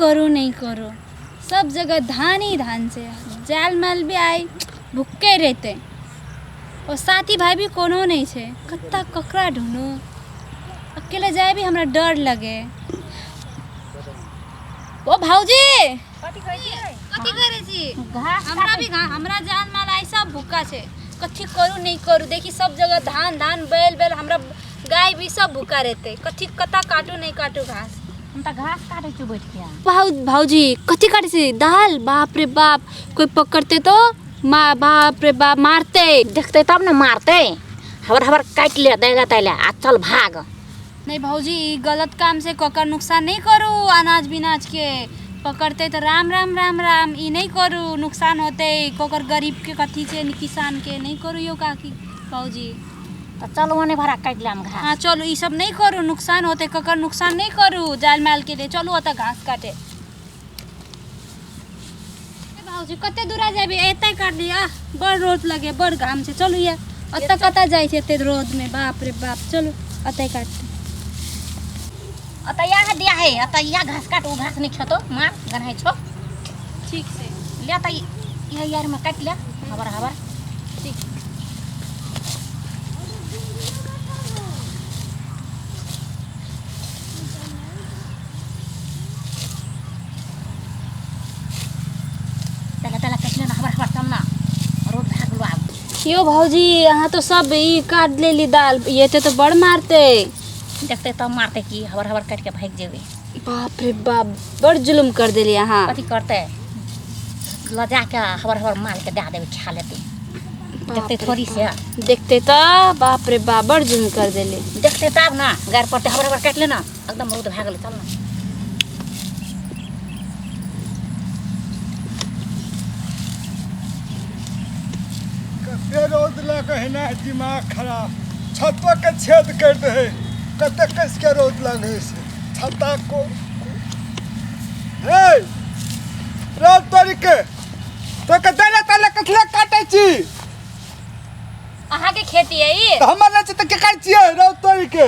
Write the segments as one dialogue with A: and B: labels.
A: नहीं करो, सब जगह धान ही धान से जाल माल भी आए भुक्के रहते और साथी भाई भी कोनो नहीं छे, कत्ता ककड़ा ढूंढू, अकेले जाए भी हमरा डर लगे। ओ भाऊजी कथी करे छी? हमरा जान माल आई सब भूखा छे, कथी करू नहीं करू, देखी सब जगह धान धान बैल बैल, हमरा गाय भी सब भूखा रहते, कथी कता काटू नहीं काटू घास।
B: हम त घास काटे छु बैठ के।
A: भाऊजी कथी काटे छी? दाल? बाप रे बाप, कोई पकड़ते तो माँ, बाप रे बाप, मारते।
B: देखते तब न मारते, हबर हबर काट ले देगा तैले आ चल भाग।
A: नहीं भाऊजी गलत काम से कोकर नुकसान नहीं करू, अनाज बिनाज के पकड़ते तो राम राम राम राम, ई नहीं करू, नुकसान होते कोकर गरीब के कथी से किसान के नहीं करू यो काकी भाऊजी।
B: तो चलो ओने भरा काट ले हम घास।
A: हाँ चलो ई सब नहीं करू, नुकसान होते, कोकर नुकसान नहीं करू जाल माल के लिए, चलो अत घास काटे। भाऊजी कते दूरा जाबी, एते काट लिया, बड़ रोद लगे, बड़ घाम से, चलो ये अत कता जाय छे एते रोद में, बाप रे बाप, चलो अते काटते।
B: अतया दिया है, अतया घास काट, उ घास नहीं खेतो मार गन्हाई छो
A: ठीक से
B: ले, त ये यार में काट ले हबर हबर।
A: ठीक
B: तला तला काट ले ना, हबर हबर तम ना रोड भाग लो अब।
A: यो भाऊजी यहाँ तो सब ई काट लेली दाल, ये तो बड़ मारते,
B: देखते तब मारते की हबर हबर काट के भाग जेबे।
A: बाप रे बाप, बड़ जुलुम कर देली यहाँ।
B: कथी करते लजा के हबर हबर माल के दे देबे, खा लेते। देखते थोड़ी से
A: देखते तो बाप रे बाप, बड़ जुलुम कर देली।
B: देखते तब ना गार पड़ते हबर हबर काट ले ना, एकदम रोड भाग ले, चल ना।
C: कते रोद लगे है ना, दिमाग खराब, छतवा के छेद कर दे है, कते कस के रोद लगे से छता को हे रोद तरीके तो कते ले तले कसले काटे छी,
A: अहाँ के खेती है ई?
C: तो हमर ने त के काट छी रोद तरीके,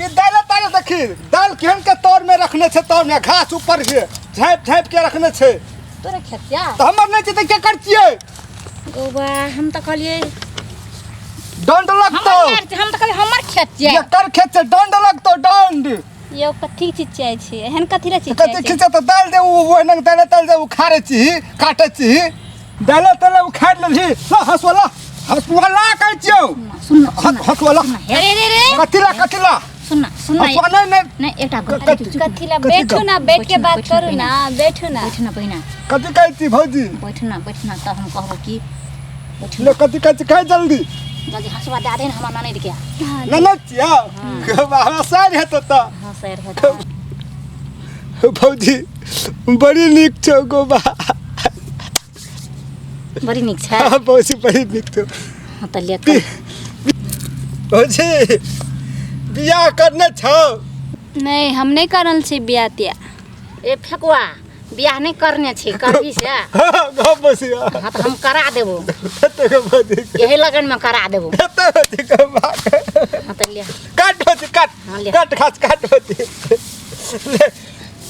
C: ये दाल ताले देखी, दाल केहन के तौर में रखने छे, तौर में घास ऊपर के झाँप झाँप के रखने छे,
B: तोरे खेतिया
C: तो हमर ने त के काट छी
B: गोबा। हम त कहलिए
C: दंड लगतो,
B: हम त कहलिए हमर खेतिया
C: ये कर खेत से दंड लगतो, दंड
A: यो कथी चीज चाहे छी, एहन कथी रे चीज
C: कते
A: चाहे छी?
C: खिचा तो दाल दे वो नंग दाल तल दे उखाड़े छी, काटे छी, दाल तल उखाड़ लेली, ला हसवाला कहै छियौ,
B: सुन
C: हसवाला
A: अरे रे रे
C: कथिला
B: सुन सुन
C: हसवा
B: नहीं एकटा
A: कथीला, बैठू ना, बैठ के बात करू ना, बैठू ना।
B: बैठ ना बहिना,
C: कथि कहै छी भौजी,
B: बैठ ना त हम कहबो की बैठ
C: ले कथि कहै छी, खाइ जल्दी
B: जल्दी हसवा दे देन, हमर ननद के
C: ननद छिया, हमरा सार हेतो त
B: हां सर है
C: भौजी बड़ी नीक छौ गोबा,
B: बड़ी नीक छै
C: भौजी बड़ी नीक छौ।
B: हां त ले
C: भौजी बियाह करने छौ?
A: नहीं हम नहीं करल छी बियाह तिया।
B: ए फेकुआ बियाह नहीं करने छी, करबी से
C: गप बसिया,
B: हां त हम करा देबो,
C: ते भौजी
B: यही लगन में करा देबो।
C: ते भौजी के बात
B: हां त ले
C: काट भौजी काट,
B: हाँ, ले।
C: काट घास काट भौजी, ले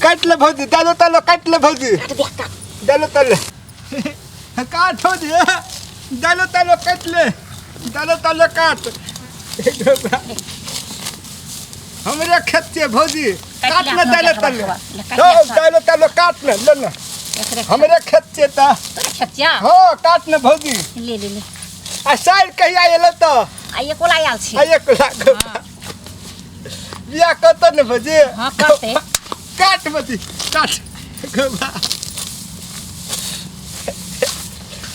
C: काट ले भौजी, डालो तलो काट ले भौजी,
B: काट दे काट।
C: डालो तलो काट भौजी, डालो तलो काट ले, डालो तलो काट, हमरे खेत से भौजी काट ले, डालो तलो, डालो तलो काट ले, ले ना हमरे खेत से ता,
B: तोरे खेतिया
C: हां काट ले भौजी।
B: ले ले ले
C: आ साइड कहिया एलो त
B: आइए कोला आयल छी।
C: आइए कोला बियाह करतो ने भौजी,
B: हां करते
C: काट भौजी काट,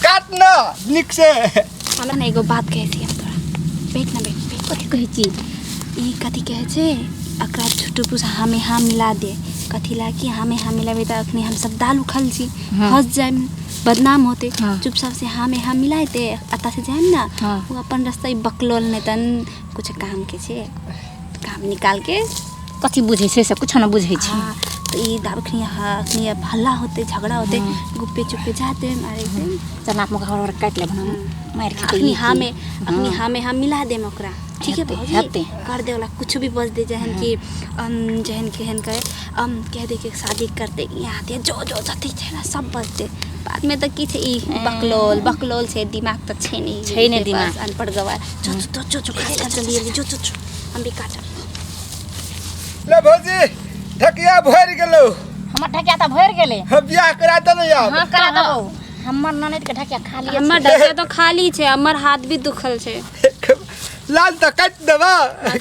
C: काट ना निक से।
A: हमरा ना एगो बात कहै छी, हम तोरा बैठ ना, बैठ
B: कथी कहै छी,
A: ई कथी कहै छै, अकरा छुट्टू पुसा हमें हाँ मिला दे, कथी ला कि हमें हाँ मिलाबे त अखनी हम सब दाल उखल छी, हंस जाए बदनाम होते, चुपचाप से हाँ में हाँ मिलाए दे, अता से जाए ना वो अपन रास्ता ई बकलोल ने तन कुछ काम के छे, काम निकाल के
B: कथी बुझै छै से कुछ न बुझै छी।
A: हाँ तो ई दाबखनी अखनी हल्ला होते, झगड़ा होते, गुप्पे चुप्पे जाते मारे से
B: चल आप मका और काट ले बना मार के
A: अखनी हाँ में हम मिला दे ओकरा, ठीक है
B: हेते
A: भौजी कर दे वाला कुछ भी बस दे जहन कि जहन केहन कहे कह दे कि शादी करते यहाँ दे जो जो जति छै ना सब बस दे बाद में तो की छै ई बकलोल छै दिमाग तो छै नहीं
B: दिमाग
A: अनपढ़ गवार जो खाए जल्दी जो हम भी काट
C: ले भौजी ढकिया भर गेलो
B: हमर ढकिया त भर गेले
C: हम बियाह करा दे ना यार
B: हां करा दबो हमर ननद के ढकिया खा लिए
A: हमर ढकिया तो खाली छै हमर हाथ भी दुखल छै
C: लाल त काट देबा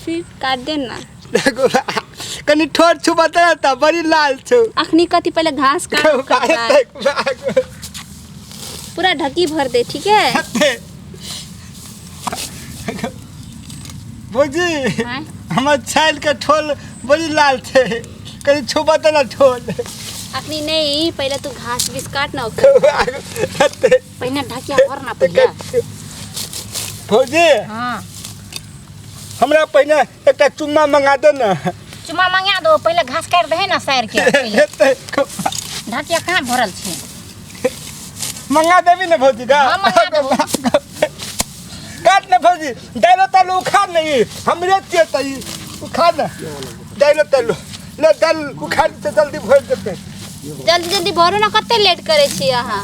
A: फिर काट दे ना
C: देखो कनी ठोर छुबता त बड़ी लाल छु
A: अखनी कति पहले घास काट पूरा ढकी भर दे ठीक है
C: भौजी हमर छाल के ठोल बड़ी लाल छे कनी छुबता ना ठोल
A: अखनी नहीं पहले तू घास बीस काट ना
B: पहिने ढकिया भर ना पहिले
C: भौजी
B: हां
C: हमरा पहिने एकटा चुम्मा मंगा दे ना
B: चुम्मा मंगा दो पहिले घास काट दे ना सैर के ढकिया कहां भरल छै
C: मंगा देबी ना भौजी का
B: हां मंगा देबो
C: काट ना भौजी डालो तलो उखाड़ नहीं हमरे के तई उखाड़ ना डालो तलो ले दल उखाड़ से जल्दी भर देते
A: जल्दी भरो ना कते लेट करे छी अहाँ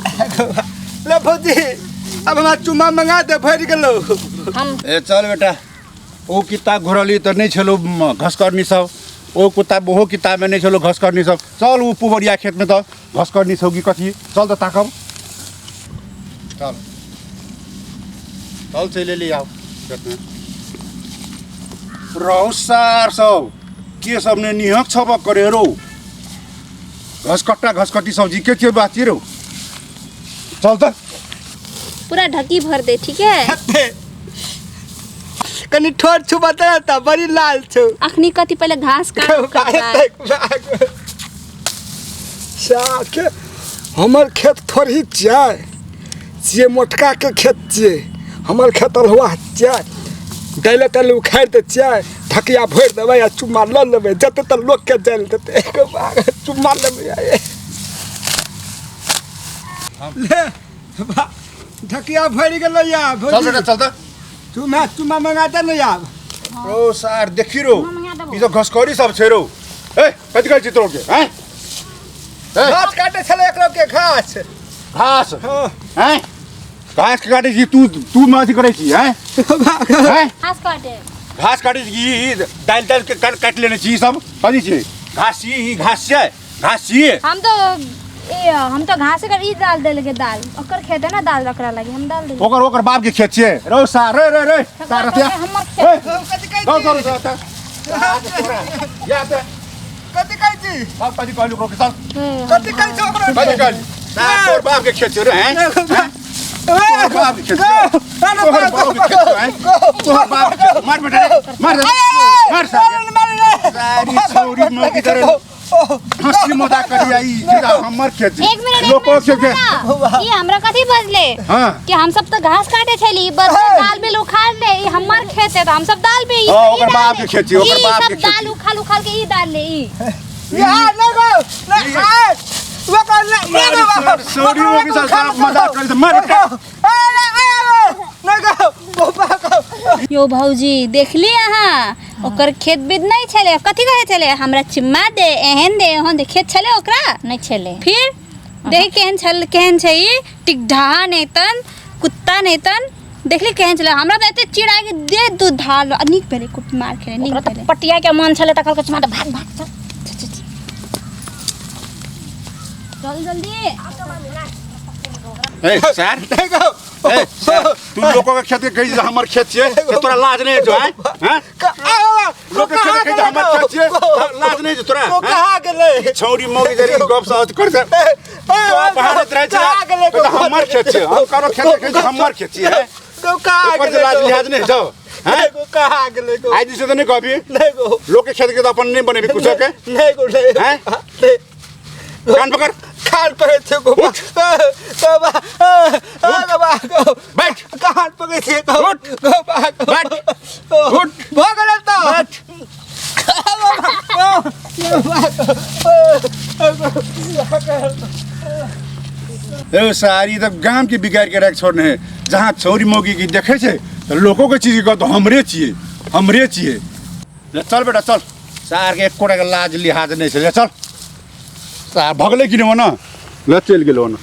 C: ले भौजी अब हमरा चुम्मा मंगा दे भर गेलो
B: हम
D: ए चल बेटा ओ किताब घोरली तो नहीं छलो घसकर्नी सब ओ किताब ओहो किताब में नहीं छलो घसकर्नी सब चल ऊ पुबरिया खेत में तो घसकर्नी सब की कथी चल तो ताकब चल चल चले ले आओ खेत में रहसार सब के सब ने निहक छबक करे रो घसकट्टी सब्जी के बाती रो चल तो
A: पूरा ढकी भर दे ठीक है
C: कनी ठोर छुबता त बड़ी लाल छु
A: अखनी कति पहले घास काट
C: साके हमर खेत थोड़ी चाय जे मोटका के खेत छे हमर खेत हुआ चाय दैले तल उखाड़ दे चाय ढकिया भर देबै आ चुम्मा ल लेबै जते त लोग के जल देते चुम्मा लेबै ले ढकिया भर गेलो या
D: चल बेटा चल तो
C: चुम्मा मंगाता न यार
D: रो सार देखी रो ई तो घसकरी सब छे रो ए कथि कहै छी तोर के हैं
C: घास काटे छले एकरो के घास
D: घास
C: हां
D: हैं घास काटे छी तू माथि करै छी हैं हैं
A: घास काटे
D: घास काटे छी दाल के काट लेने छी सब कथि छी घास छी घास छी
A: हम तो घास कर ई डाल देले के दाल ओकर खेत है ना दाल रखरा लगी हम डाल देले
D: ओकर बाप के खेत छे रो सार रे सार रतिया
B: हमर खेत
C: कथि कहै
D: कौन या ते
C: कथि कहै छी
D: बाप कथि कहलु रो के चल
C: कथि कहै छी ओकरो
D: कथि कहलु सार तोर बाप के खेत छे रे हैं तोर बाप के खेत तोर बाप के खेत हैं तोर बाप के खेत मार बेटा मार सारी छोरी मौकी करे हंसी मजाक करी आई सीधा हमर खेत
A: एक मिनट
D: लोको के
A: ये हमरा कथि बजले
D: हां
A: कि हम सब तो घास काटे छली बस दाल में उखाड़ ले ई हमर खेत है तो हम सब दाल में
D: हां ओकर बाप के खेत ओकर बाप के
A: सब दाल उखाड़ के ई डाल ले ई
C: यार लगो वो कर ले
D: छोरी मौकी साथ मजाक करी मार
A: यो भौजी देखली अहाँ ओकर खेत बिद नहीं छले कथि कहे छले हमरा चिम्मा दे एहन दे खेत छले ओकरा
B: नहीं छले
A: फिर देख केहन छै ई टिकढा नेतन कुत्ता नेतन देखली केहन छले हमरा त एते चिड़ा के दे दूध धाल निक पहले कुट मार खेले निक पहले
B: पटिया के मन छले त कहल कुछ मार भाग चल
A: जल्दी
D: ए सर
C: देखो
D: ए तू लोगों के खेत के कहि हमर खेत छे तोरा लाज नहीं जो हैं लोग के खेत के हमर खेत छे लाज नहीं जो तोरा
C: तो कहां गेले
D: छौरी मौगी जरी गप साथ कर से पहाड़त रह छे तो हमर खेत छे हम करो खेत के हमर खेत छे है
C: तो कहां
D: गेले लाज लिहाज नहीं जो हैं
C: को कहां गेले को
D: आज से तो नहीं कहबी
C: नहीं को
D: लोग के खेत के तो अपन नहीं बनेबी कुछ के
C: नहीं को नहीं
D: हैं कान पकड़
C: खान पे थे को बाबा को
D: बैठ
C: कहां पकड़े थे को
D: बैठ
C: उठ भागल तो
D: बैठ ए सारी तो गांव के बिगाड़ के रख छोड़ने है जहां छोरी मौगी की देखे छे तो लोगों के चीज को तो हमरे चाहिए हमरे छिए ले चल बेटा चल सार के एकोटा के लाज लिहाज नहीं छै ले चल सार भगले किने न ल चल गेलो न